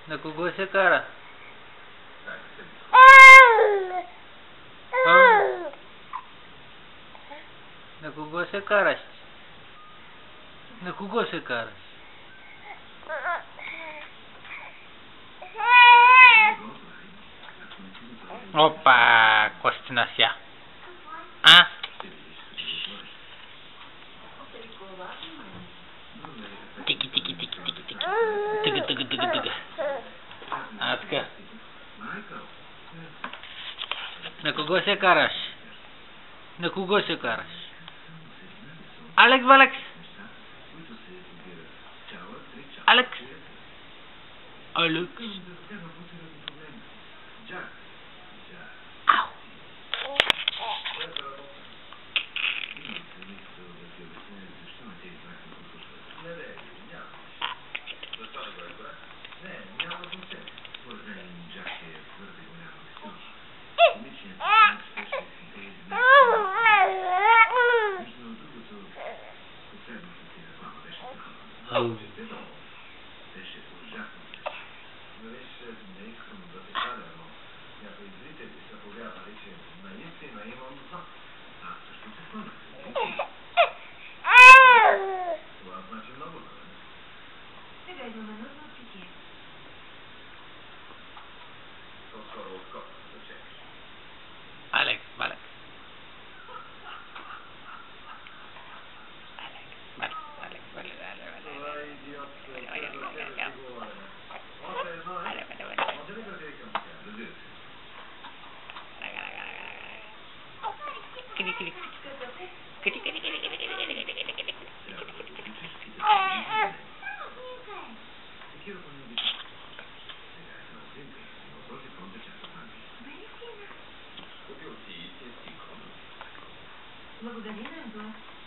На кого се кара? На кого се караш? На кого се караш? Опа, Костина ся. А? Тики, тики, тики, тики, тики. Тыга, тыга, тыга, тыга. А така. На кого се караш? На кого се караш? Алекс, Алекс! Алекс! Алекс! Ау! Alex, Alex. Благодаря, Антон.